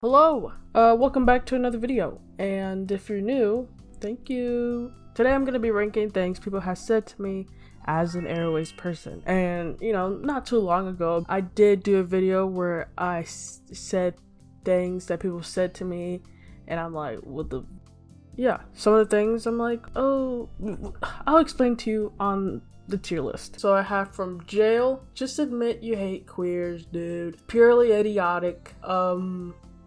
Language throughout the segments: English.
Hello, welcome back to another video, and if you're new, thank you. Today I'm going to be ranking things people have said to me as an aroace person, and not too long ago I did do a video where I said things that people said to me, and I'm like, what the... Yeah, some of the things I'm like, oh, I'll explain to you on the tier list. So I have from jail, just admit you hate queers, dude. Purely idiotic,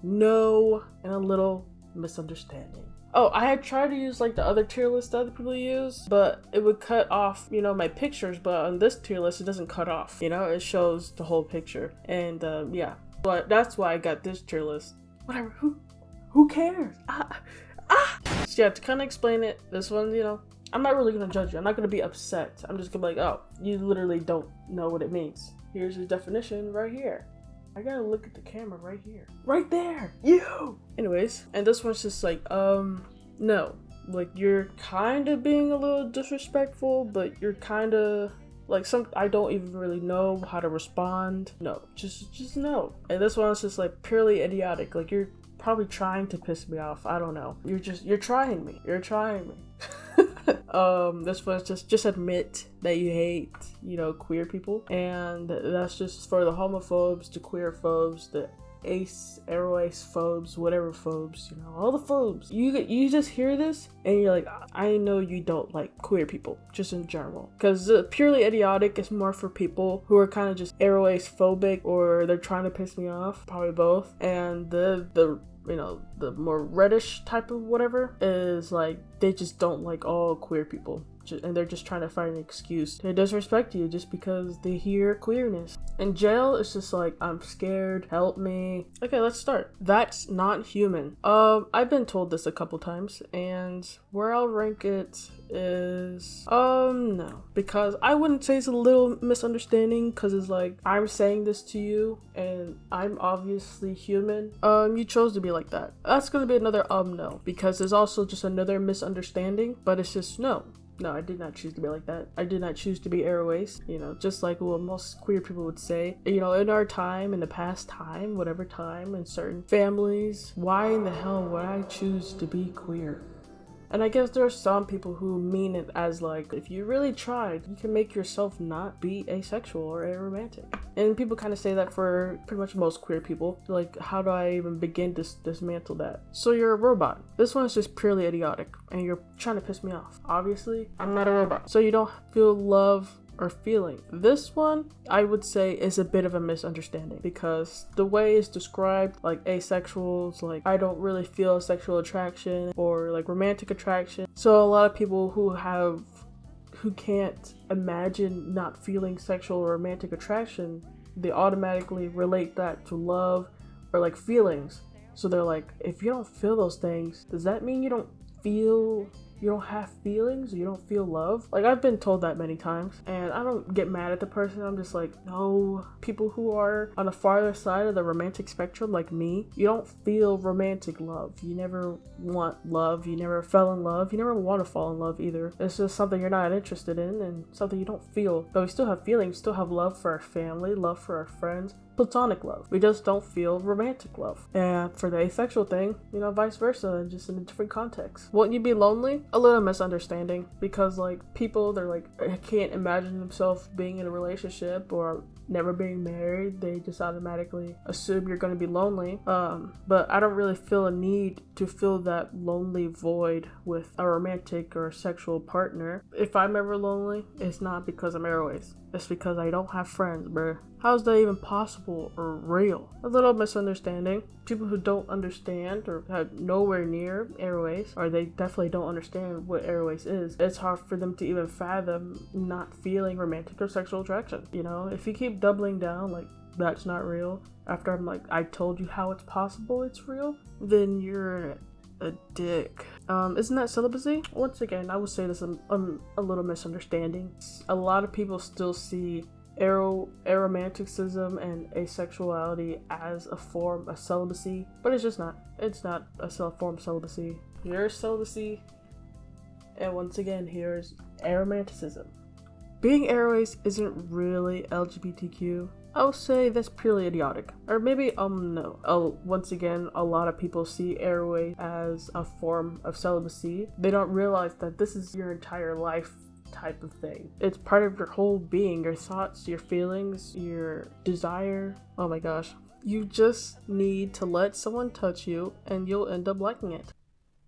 no, and a little misunderstanding. Oh, I had tried to use like the other tier list that other people use, but it would cut off, my pictures, but on this tier list, it doesn't cut off, it shows the whole picture. And yeah, but that's why I got this tier list. Whatever, who cares? So yeah, to kind of explain it, this one, I'm not really gonna judge you. I'm not gonna be upset. I'm just gonna be like, oh, you literally don't know what it means. Here's the definition right here. I gotta look at the camera right here. Right there! You! Anyways, and this one's just like, no. Like, you're kind of being a little disrespectful, but you're kind of, like, I don't even really know how to respond. No, just no. And this one's just, like, purely idiotic. Like, you're probably trying to piss me off. I don't know. You're trying me. You're trying me. This one's just admit that you hate, queer people, and that's just for the homophobes, the queer phobes, the aroace phobes, whatever phobes, all the phobes. You just hear this and you're like, I know you don't like queer people, just in general, because purely idiotic is more for people who are kind of just aroace phobic, or they're trying to piss me off, probably both. And the more reddish type of whatever is like, they just don't like all queer people, and they're just trying to find an excuse to disrespect you just because they hear queerness. In jail, it's just like, I'm scared, help me. Okay, let's start. That's not human. I've been told this a couple times, and where I'll rank it is no, because I wouldn't say it's a little misunderstanding, because it's like, I'm saying this to you and I'm obviously human. You chose to be like that. That's gonna be another no, because there's also just another misunderstanding, but it's just no, I did not choose to be like that. I did not choose to be aroace, just like what most queer people would say. In our time, in the past time, whatever time, in certain families, why in the hell would I choose to be queer? And I guess there are some people who mean it as like, if you really tried, you can make yourself not be asexual or aromantic. And people kind of say that for pretty much most queer people. Like, how do I even begin to dismantle that? So you're a robot. This one is just purely idiotic, and you're trying to piss me off. Obviously, I'm not a robot. So you don't feel love or feeling. This one, I would say, is a bit of a misunderstanding, because the way it's described, like asexuals, like I don't really feel sexual attraction or like romantic attraction. So a lot of people who can't imagine not feeling sexual or romantic attraction, they automatically relate that to love or like feelings. So they're like, if you don't feel those things, does that mean you don't have feelings, or you don't feel love? Like, I've been told that many times, and I don't get mad at the person. I'm just like, no, people who are on the farther side of the romantic spectrum, like me, you don't feel romantic love. You never want love. You never fell in love. You never want to fall in love either. It's just something you're not interested in, and something you don't feel. But we still have feelings, still have love for our family, love for our friends, platonic love. We just don't feel romantic love. And for the asexual thing, vice versa, and just in a different context. Won't you be lonely? A little misunderstanding, because like people, they're like, I can't imagine themselves being in a relationship or never being married. They just automatically assume you're going to be lonely. But I don't really feel a need to fill that lonely void with a romantic or sexual partner. If I'm ever lonely, it's not because I'm aroace. It's because I don't have friends, bruh. How's that even possible or real? A little misunderstanding. People who don't understand or have nowhere near aroace, or they definitely don't understand what aroace is, it's hard for them to even fathom not feeling romantic or sexual attraction. If you keep doubling down like that's not real, after I'm like, I told you how it's possible it's real, then you're a dick. Isn't that celibacy? Once again, I would say this a little misunderstanding. A lot of people still see aromanticism and asexuality as a form of celibacy, but it's just not. It's not a form of celibacy. Here's celibacy, and once again, here's aromanticism. Being aroace isn't really LGBTQ. I would say that's purely idiotic. Or maybe, no. Once again, a lot of people see aroace as a form of celibacy. They don't realize that this is your entire life type of thing. It's part of your whole being, your thoughts, your feelings, your desire. Oh my gosh. You just need to let someone touch you and you'll end up liking it.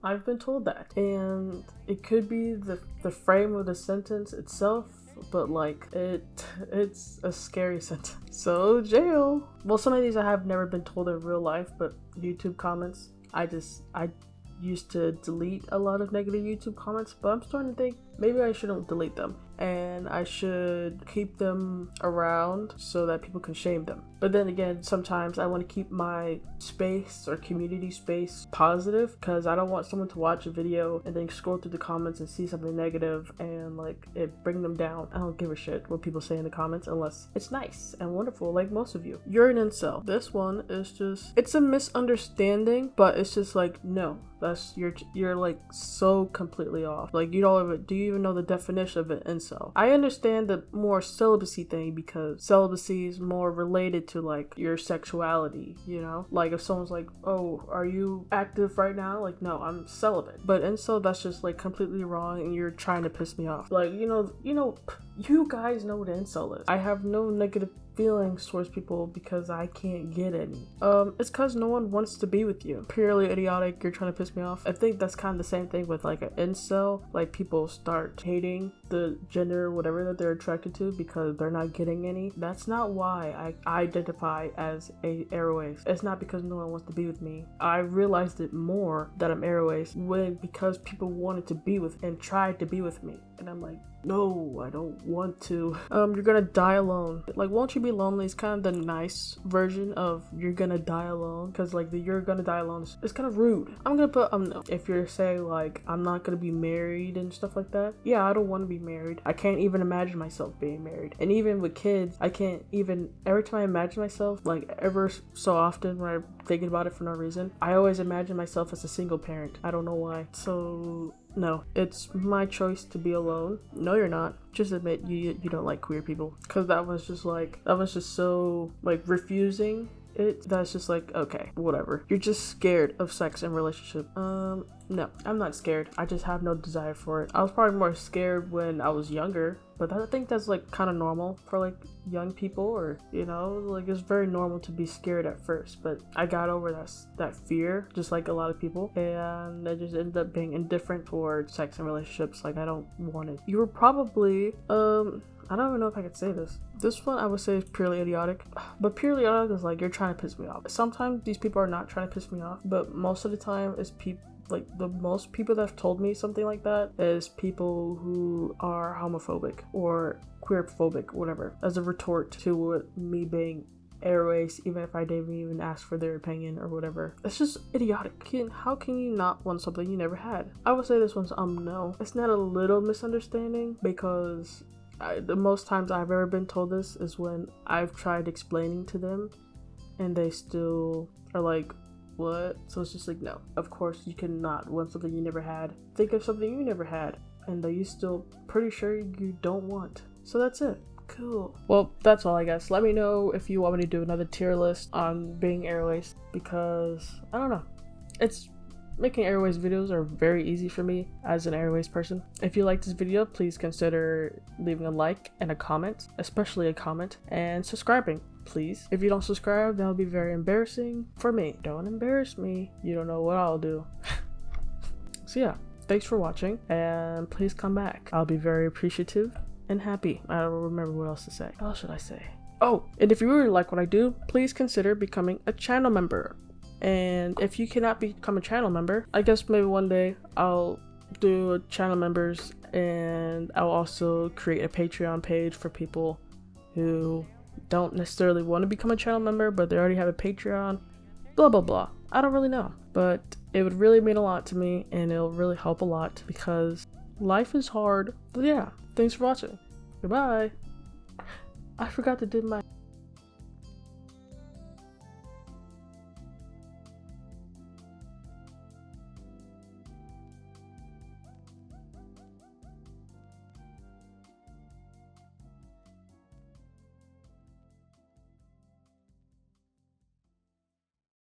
I've been told that. And it could be the frame of the sentence itself, but like it's a scary sentence. So jail. Well, some of these I have never been told in real life, but YouTube comments, I used to delete a lot of negative YouTube comments, but I'm starting to think maybe I shouldn't delete them and I should keep them around so that people can shame them. But then again, sometimes I want to keep my space or community space positive, because I don't want someone to watch a video and then scroll through the comments and see something negative and like it bring them down. I don't give a shit what people say in the comments unless it's nice and wonderful, like most of you. You're an incel. This one is just, it's a misunderstanding, but it's just like, no, that's you're like so completely off. Like, you don't even, do you even know the definition of an incel? I understand the more celibacy thing because celibacy is more related to like your sexuality, you know? Like if someone's like, oh, are you active right now? Like, no, I'm celibate. But incel, that's just like completely wrong and you're trying to piss me off. Like, you guys know what incel is. I have no negative feelings towards people because I can't get any. It's because no one wants to be with you. Purely idiotic, you're trying to piss me off. I think that's kind of the same thing with like an incel. Like, people start hating the gender or whatever that they're attracted to because they're not getting any. That's not why I identify as a aroace. It's not because no one wants to be with me. I realized it more that I'm aroace because people wanted to be with and tried to be with me. And I'm like, no, I don't want to. You're gonna die alone. Like, won't you be lonely is kind of the nice version of you're gonna die alone, because like the you're gonna die alone is kind of rude. I'm gonna put no. If you're saying like I'm not gonna be married and stuff like that, yeah, I don't want to be married. I can't even imagine myself being married. And even with kids, I can't even, every time I imagine myself, like ever so often when I'm thinking about it for no reason, I always imagine myself as a single parent. I don't know why. So no, it's my choice to be alone. No, you're not. Just admit you don't like queer people, because that was just so like refusing it. That's just like, okay, whatever. You're just scared of sex and relationship. No, I'm not scared. I just have no desire for it. I was probably more scared when I was younger, but I think that's like kind of normal for like young people, or you know, like it's very normal to be scared at first. But I got over that fear, just like a lot of people, and I just ended up being indifferent towards sex and relationships. Like, I don't want it. You were probably I don't even know if I could say this. This one I would say is purely idiotic. But purely idiotic is like you're trying to piss me off. Sometimes these people are not trying to piss me off, but most of the time it's people, like the most people that have told me something like that is people who are homophobic or queerphobic, whatever, as a retort to me being aroace, even if I didn't even ask for their opinion or whatever. It's just idiotic. How can you not want something you never had? I would say this one's no. It's not a little misunderstanding, because the most times I've ever been told this is when I've tried explaining to them and they still are like, what? So it's just like, no, of course you cannot want something you never had. Think of something you never had and that you still pretty sure you don't want. So that's it. Cool. Well, that's all I guess. Let me know if you want me to do another tier list on being aroace, because I don't know. Making aroace videos are very easy for me as an aroace person. If you like this video, please consider leaving a like and a comment, especially a comment, and subscribing, please. If you don't subscribe, that would be very embarrassing for me. Don't embarrass me. You don't know what I'll do. So yeah, thanks for watching, and please come back. I'll be very appreciative and happy. I don't remember what else to say. What else should I say? Oh, and if you really like what I do, please consider becoming a channel member. And if you cannot become a channel member, I guess maybe one day I'll do channel members, and I'll also create a Patreon page for people who don't necessarily want to become a channel member, but they already have a Patreon, blah blah blah. I don't really know, but it would really mean a lot to me, and it'll really help a lot because life is hard. But yeah, thanks for watching. Goodbye. I forgot to do my